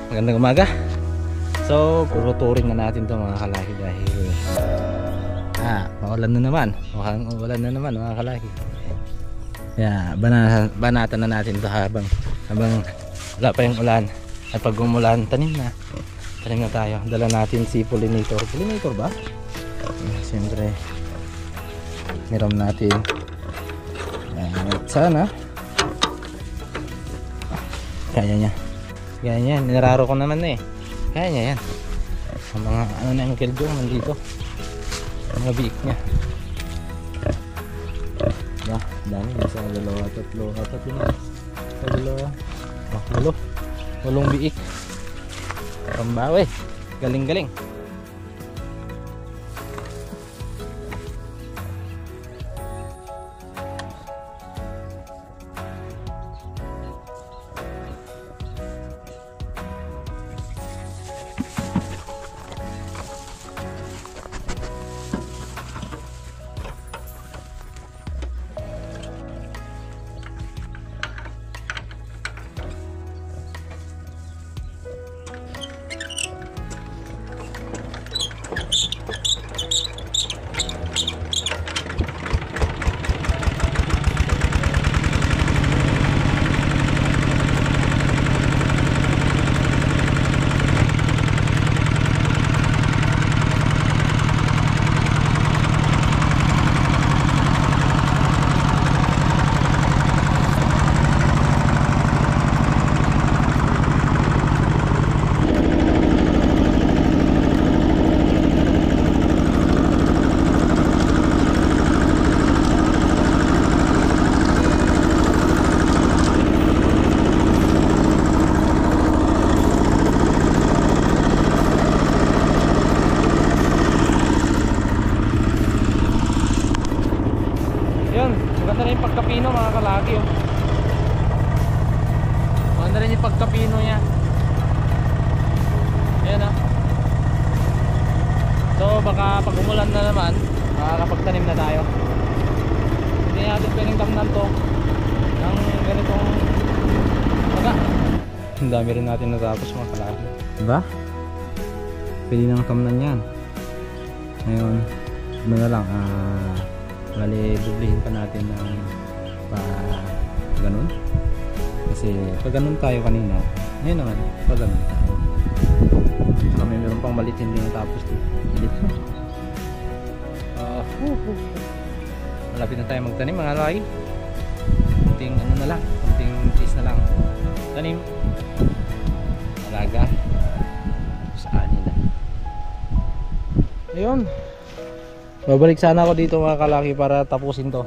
Magandang umaga. So, tuturing na natin to mga kalaki dahil maulan na naman. Mukhang ulan na naman mga kalaki. Kaya banatan na natin to habang wala pa yung ulan. At pag umulan, tanim na tayo. Dala natin si pollinator ba? Siyempre meron natin. At sana kaya niya, niraro ko naman na eh. Kaya niya yan. Ang mga ano na yung keljo nandito, mga biik niya. Dami sa dalawa, tatlo yun. Sa dalawa, walong biik. Pambawi, galing. Maganda rin yung pagkapino mga kalaki oh. Maganda rin yung pagkapino niya. Ayan ah. So baka pag umulan na naman, makakapagtanim na tayo. Hindi natin pwedeng tamnan to ng ganitong maga. Ang dami rin natin natapos mga kalaki, diba? Pwede nang tamnan yan. Ngayon ano na lang, bali dublihin pa natin ng ganun. Kasi pag ganun tayo kanina, ngayon naman pag ganun tayo. Saka meron pang malit hindi natapos dito. Malapit na tayo magtanim mga laki. Kunting ano na lang, kunting cheese na lang. Tanim, alaga, tapos ani na. Ayun, babalik sana ako dito mga kalaki para tapusin to.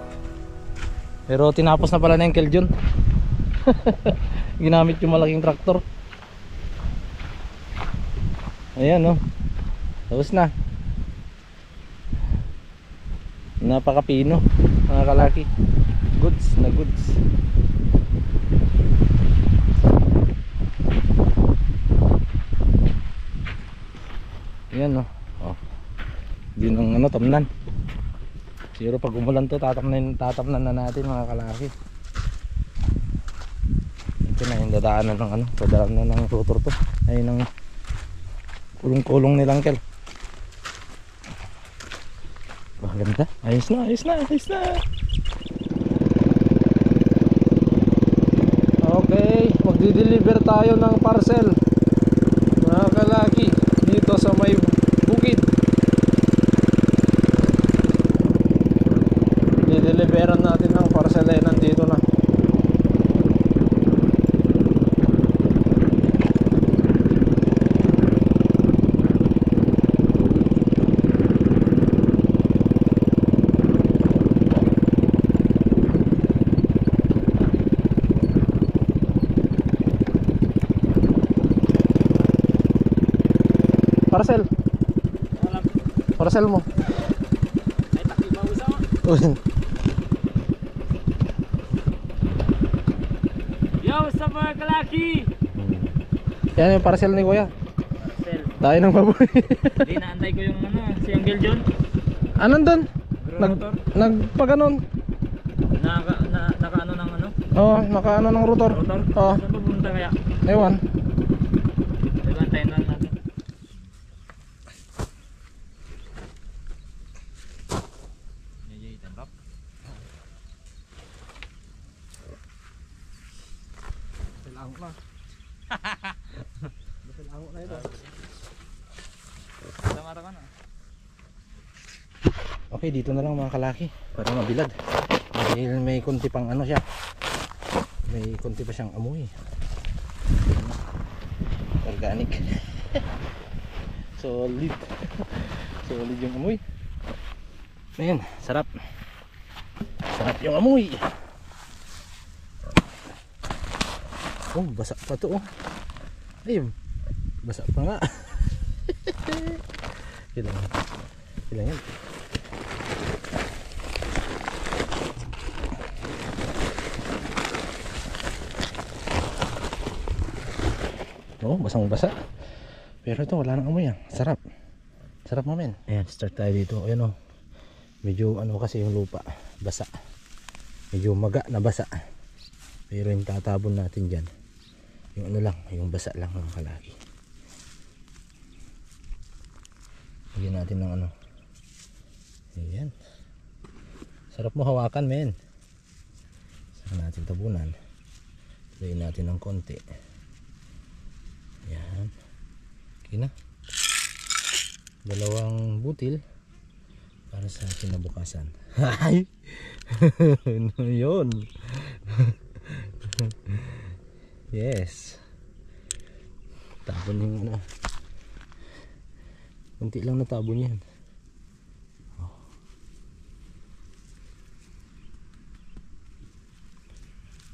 Pero tinapos na pala na yung keljon. Ginamit yung malaking traktor. Ayan no, tapos na. Napakapino mga kalaki. Goods na goods. Ayan no. Yun ang ano, tamnan. Siguro pag umulan to tatamnan na natin mga kalaki. Ito na yung dadaanan ng ano, dadaanan ng rotor to. Ay ng kulong-kulong nilang kel. Ganda. Ayos na. Okay, magdi-deliver tayo ng parcel mga kalaki dito sa may bukid. Deliveran natin ng parcel ay nandito na. Parcel mo. Ay takip ba usama? Yo, what's up mga kalaki? Yan yung parcel ni kuya. Parcel. Tayo ng baboy. Hindi, naantay ko yung ano, si Uncle John. Anong doon? Nagpaganon. Naka ano ng ano? Oo, naka ano ng rotor. Rotor? Oo. Saan pupunta kaya? Ewan. Diba, antayin lang natin. Medyo itambak. Basalango na. Basalango na ito. Ilang araw ka na? Okay, dito na lang mga kalaki para mabilad. Dahil may konti pang ano siya. May konti pa siyang amoy. Organic. Solid. Solid yung amoy. Ayan, sarap. Sarap yung amoy. Oh, basa pa to oh. Ayun. Basa pa nga. Kailangan. Kailangan. Oh, basang-basa. Pero ito wala nang amoy ah. Sarap. Sarap mo men. Ayan, start tayo dito. Ayan oh. Medyo ano kasi yung lupa, basa. Medyo maga na basa. Pero yung tatabon natin diyan, yung ano lang, yung basa lang ng kalaki. Lagyan natin ng ano. Ayan. Sarap mo hawakan men. Saka natin tabunan. Lagyan natin ng konti. Ayan. Okay na. Dalawang butil para sa kinabukasan. Ay! Ano yun? Yes. Tabon yung ano. Kunti lang natabon yan. Oh.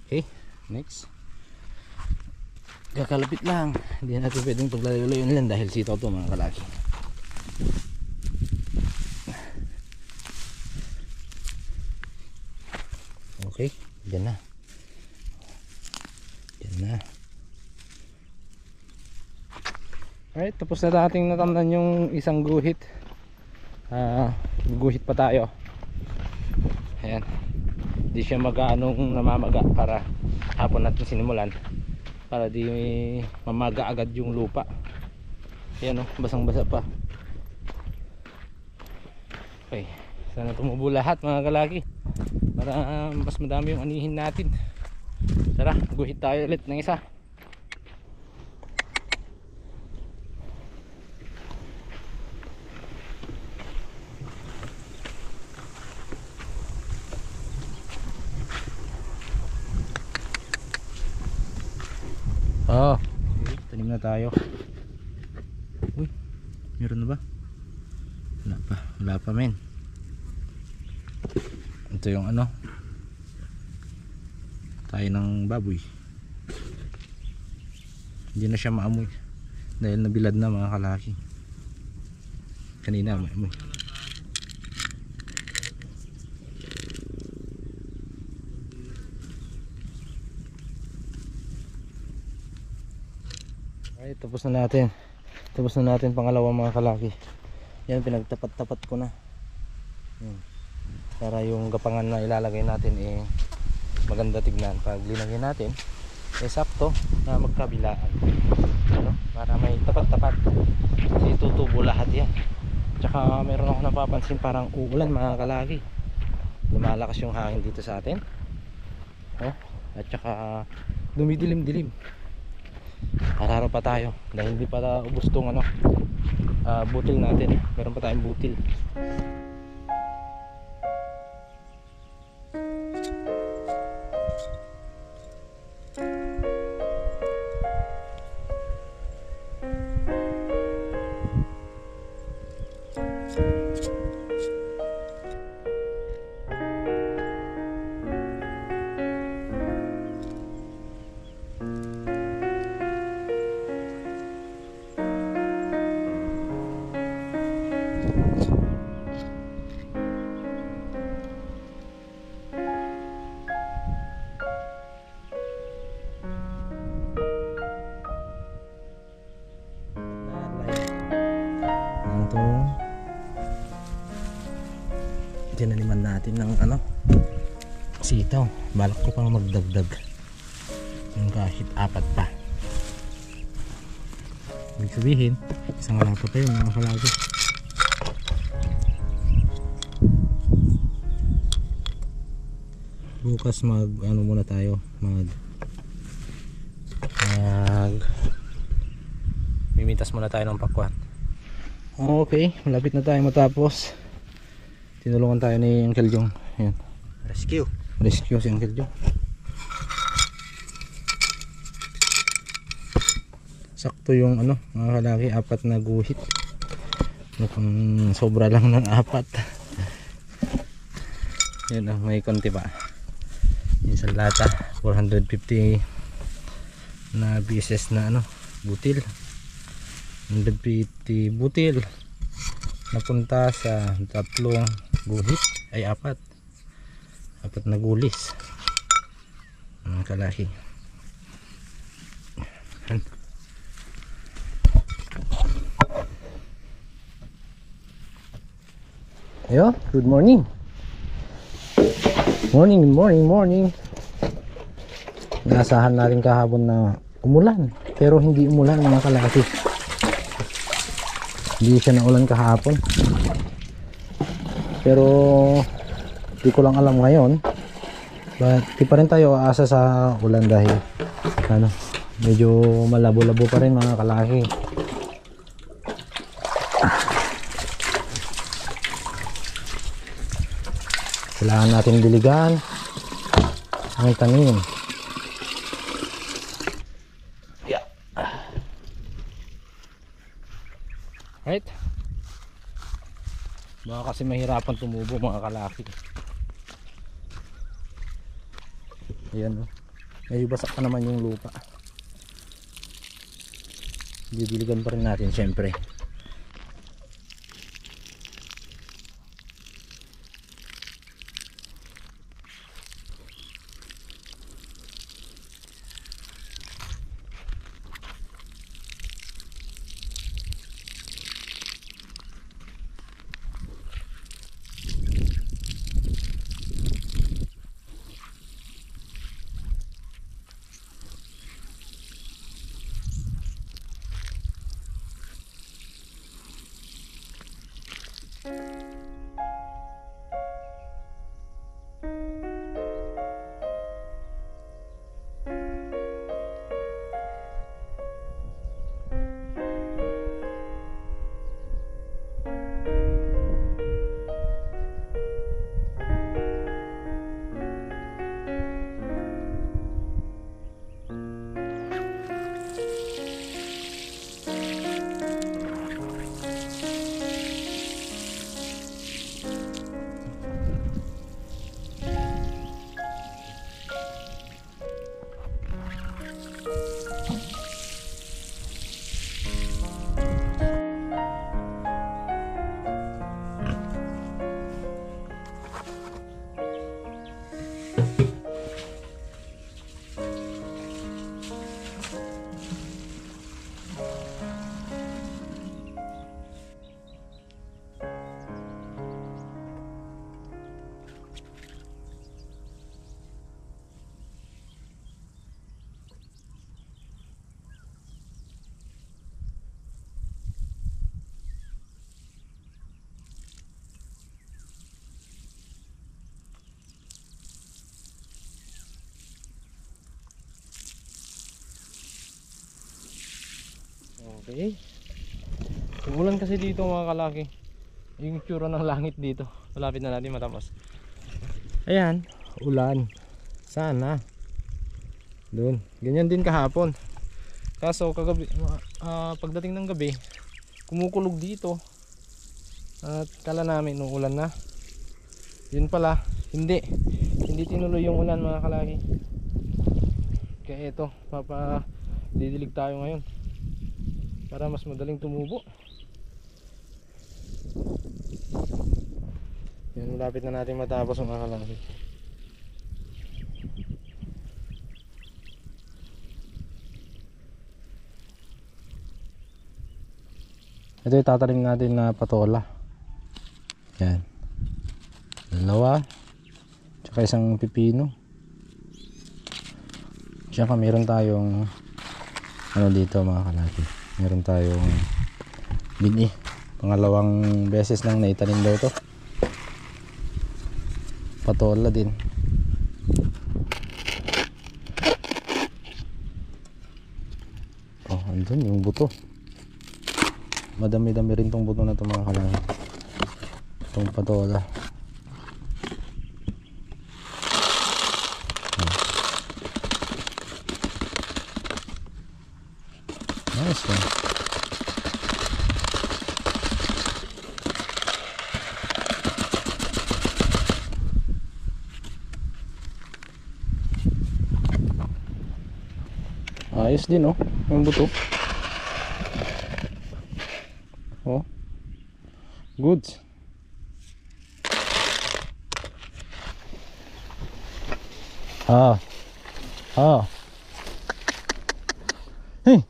Okay, next. Kakalapit lang. Hindi natin pwedeng paglalayo-layo nilan dahil sitaw to mga kalaki. Okay, dyan na. Dyan na. Alright, tapos na nating natamnan yung isang guhit. Guhit pa tayo. Ayan. Hindi siya mag-anong namamaga para hapon natin sinimulan. Para di mamaga agad yung lupa. Ayan o, basang-basa pa. Okay, sana tumubo lahat mga kalaki para mas madami yung anihin natin. Tara, guhit tayo ulit ng isa. Oh, okay, tanim na tayo. Uy, meron na ba? Wala pa men. Ito yung ano, tayo ng baboy. Hindi na siya maamoy dahil nabilad na mga kalaki. Kanina may amoy. Ay, tapos na natin. Tapos na natin pangalawang mga kalaki. Yan, pinagtapat-tapat ko na. Yan. Para yung gapangan na ilalagay natin maganda tignan. Pag linagay natin sakto na magkabilaan, ano? Para may tapat-tapat kasi tutubo lahat yan. Tsaka meron ako napapansin parang uulan mga kalaki. Lumalakas yung hangin dito sa atin, at tsaka dumidilim-dilim. Hararo pa tayo dahil hindi pa ubos tong butil natin. Meron pa tayong butil. Tinaniman natin ng sitaw. Balak ko pang magdagdag yung kahit 4 pa. Ibig sabihin isang lapat tayo mga kalagi. Bukas mag ano muna tayo, mag mimitas muna tayo ng pakwan. Okay, malapit na tayo matapos. Tinulungan tayo ni Uncle Jong. Ayan. Rescue si Uncle Jong. Sakto yung ano mga kalaki, 4 na guhit. Mukhang sobra lang ng 4. Yan oh, may konti pa. Yung sa lata 450 na pieces na ano butil. 150 butil napunta sa 3 guhit ay 4 na gulis mga kalaki. Ayo, good morning. Morning. Naasahan natin kahapon na umulan, pero hindi umulan mga kalaki. Hindi siya naulan kahapon. Pero di ko lang alam ngayon. But di pa rin tayo aasa sa ulan dahil ano, medyo malabo-labo pa rin mga kalaki. Kailangan natin diligan ang tanim. Right? Baka kasi mahirapan tumubo mga kalaki. Ayan o. Medyo basak pa naman yung lupa. Didiligan pa rin natin syempre. Okay. Umulan kasi dito mga kalaki. Yung tsura ng langit dito. Malapit na natin matapos. Ayan, ulan. Sana. Doon. Ganyan din kahapon. Kaso kagabi, pagdating ng gabi, kumukulog dito. At kala namin nung ulan na. Yun pala, hindi tinuloy yung ulan mga kalaki. Kaya ito, didilig tayo ngayon para mas madaling tumubo. Yan, malapit na natin matapos mga kalaki. Ito yung tatanim natin na patola. Yan, 2, Saka isang pipino. Tsaka meron tayong ano dito mga kalaki. Meron tayong bini. Pangalawang beses nang naitanim daw to. Patola din. Oh, andun yung buto. Madami-dami rin tong buto na to mga kalaki. Itong patola. Nice one. Ayos din oh, yung buto. Oh. Good. Ah. Ah. Hey.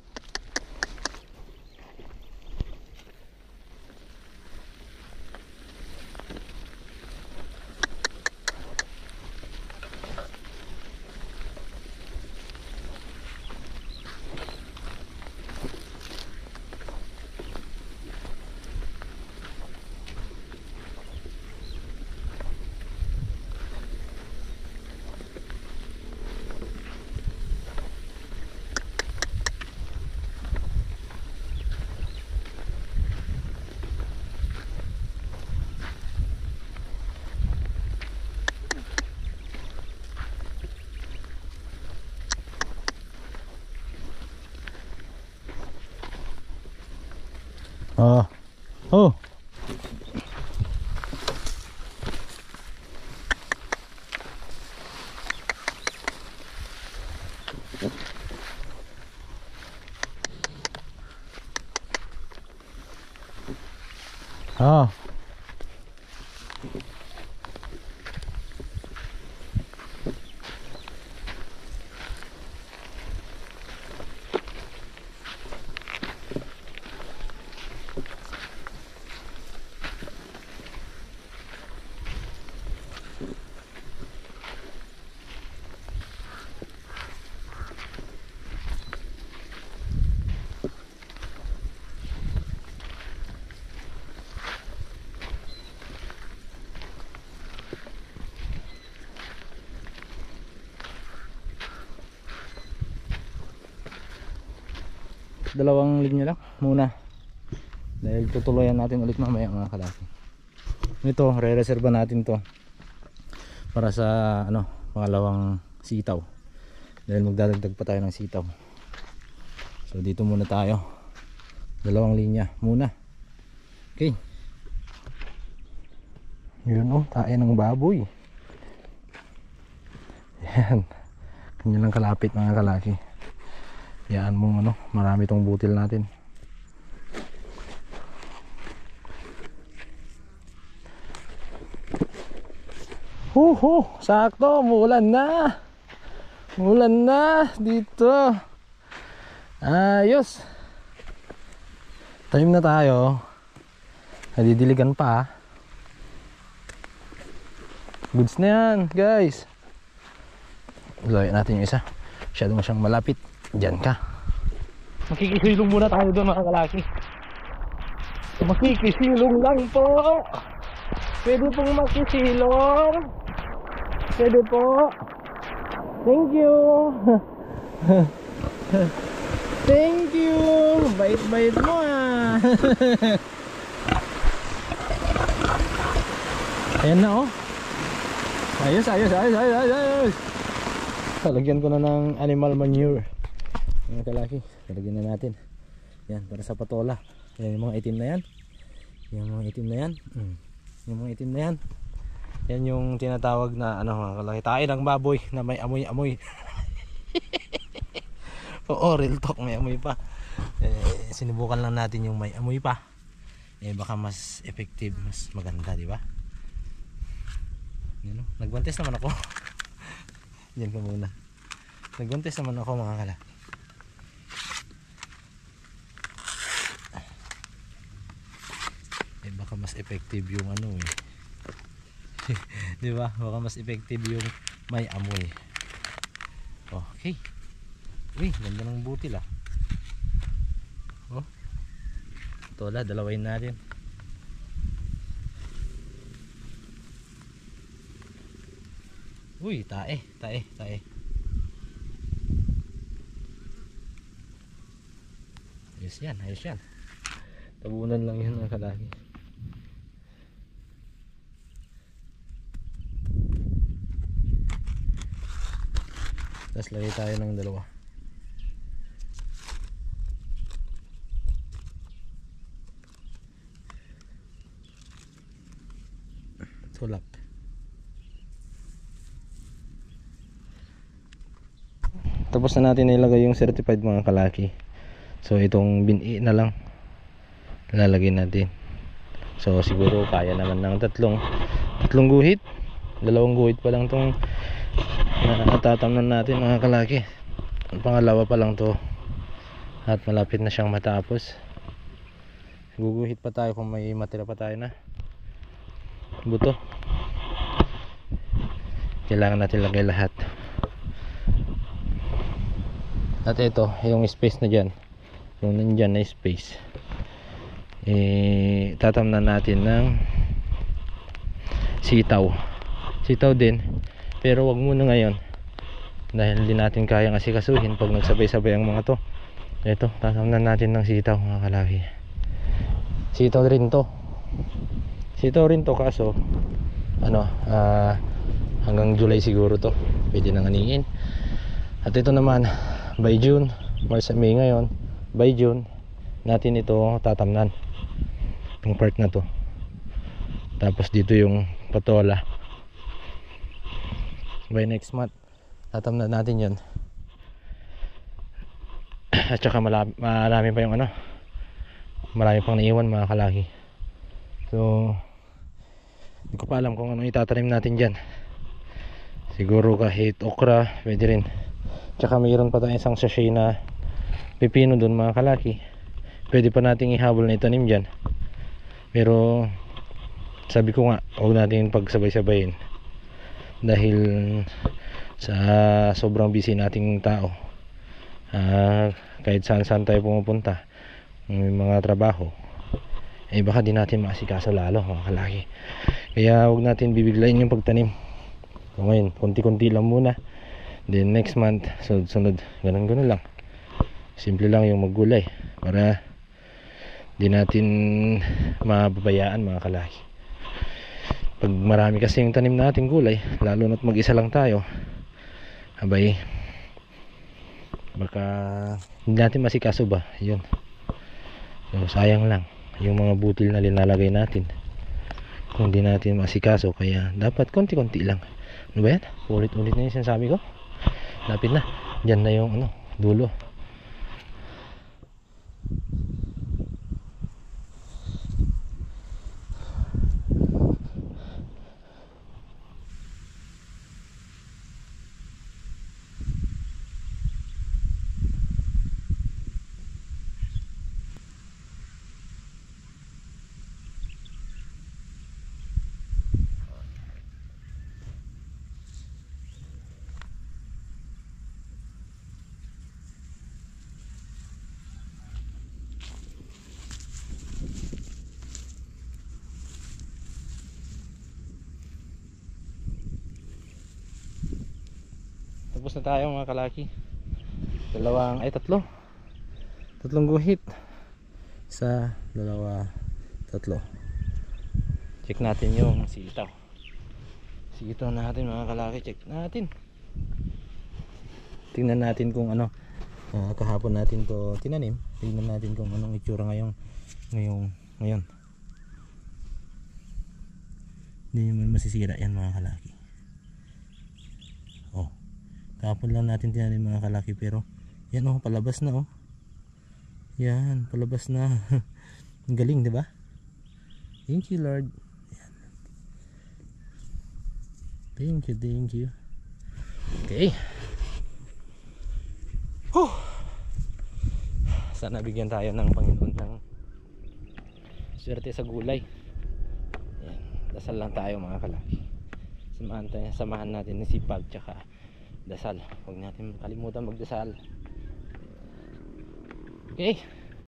Ah. Oh. Ah. Dalawang linya lang muna dahil tutuloyan natin ulit mamaya mga kalaki. Ito re-reserva natin to para sa ano pangalawang sitaw dahil magdadagdag pa tayo ng sitaw. So dito muna tayo, dalawang linya muna. Okay, yun oh, tae ng baboy. Yan, kanya lang kalapit mga kalaki. Yan mong ano, marami tong butil natin. Sakto, muulan na. Muulan na dito. Ayos. Tanim na tayo. Nadidiligan pa. Goods na yan, guys. Gawin natin yung isa. Masyado mo siyang malapit. Diyan ka. Makikisilong muna tayo doon mga kalaki. Makikisilong lang po. Pwede pong makisilong. Pwede po. Thank you. Thank you. Bait-bait mo ah. Ayan na oh. Ayos. Talagyan ko na ng animal manure mga kalaki, talagyan na natin yan para sa patola. Yan yung mga itim na yan, yung mga itim na yan, yung mga itim na yan, yan yung tinatawag na ano mga kalaki, tae ng baboy na may amoy-amoy. Oo, real talk, may amoy pa. Sinubukan lang natin yung may amoy pa, baka mas effective, mas maganda, di ba? Yan, nagwantes naman ako. Yan ka muna, nagwantes naman ako mga kalaki. Baka mas effective yung ano Di ba? Baka mas effective yung may amoy. Okay. Uy, ganda ng butil ah. Oh. Ito la, dalawain natin. Uy, tae. Ayos yan. Tabunan lang yun mga kalaki. Tapos lagay tayo ng dalawa. Tulak. Tapos na natin ilagay yung certified mga kalaki. So itong bini na lang lalagay natin. So siguro kaya naman ng tatlong guhit. 2 guhit pa lang tong natatamnan natin mga kalaki. Ang pangalawa pa lang to at malapit na siyang matapos. Guguhit pa tayo kung may matira pa tayo na buto. Kailangan natin lagay lahat. At ito yung space na dyan, yung nandyan na space, tatamnan natin ng sitaw din, pero wag muna ngayon dahil hindi natin kayang asikasuhin pag nagsabay-sabay ang mga to. Ito, tatamnan natin ng sitaw mga kalaki. Sitaw rin to kaso hanggang July siguro to pwede nang aningin. At ito naman by June, March, May ngayon, by June natin ito tatamnan yung part na to. Tapos dito yung patola by next month tatamnan natin yan. At saka marami pa yung marami pang naiwan mga kalaki. So hindi ko pa alam kung ano itatanim natin dyan. Siguro kahit okra pwede rin. Tsaka mayroon pa tayong isang sachet na pipino dun mga kalaki. Pwede pa nating ihabol na itanim dyan. Pero sabi ko nga huwag natin pagsabay-sabayin dahil sa sobrang busy nating tao. Kahit saan tayo pumupunta, may mga trabaho, baka di natin maasikaso lalo mga kalaki. Kaya huwag natin bibiglayin yung pagtanim. So ngayon konti-konti lang muna, then next month sunod ganun lang. Simple lang yung maggulay para di natin mababayaan mga kalaki. Pag marami kasi yung tanim natin gulay, lalo na't mag-isa lang tayo, abay baka hindi natin masikaso ba yun. So sayang lang yung mga butil na linalagay natin kung di natin masikaso. Kaya dapat konti-konti lang. Ano ba yan? Ulit-ulit na yung sinasabi ko. Lapit na. Diyan na yung dulo. Tapos na tayo mga kalaki. Tatlong guhit. Isa, dalawa, tatlo. Check natin yung sitaw. Sitaw natin mga kalaki. Check natin. Tingnan natin kung kahapon natin to tinanim. Tingnan natin kung anong itsura ngayon. Hindi naman masisira yan mga kalaki. Kahapon lang natin tinanim mga kalaki, pero yan palabas na yan, palabas na. Ang galing, di ba? Thank you Lord. Yan. Thank you. Okay. Sana bigyan tayo ng Panginoon ng swerte sa gulay. Yan. Dasal lang tayo mga kalaki. samahan natin ng sipag tsaka dasal. Huwag natin kalimutan magdasal. Okay.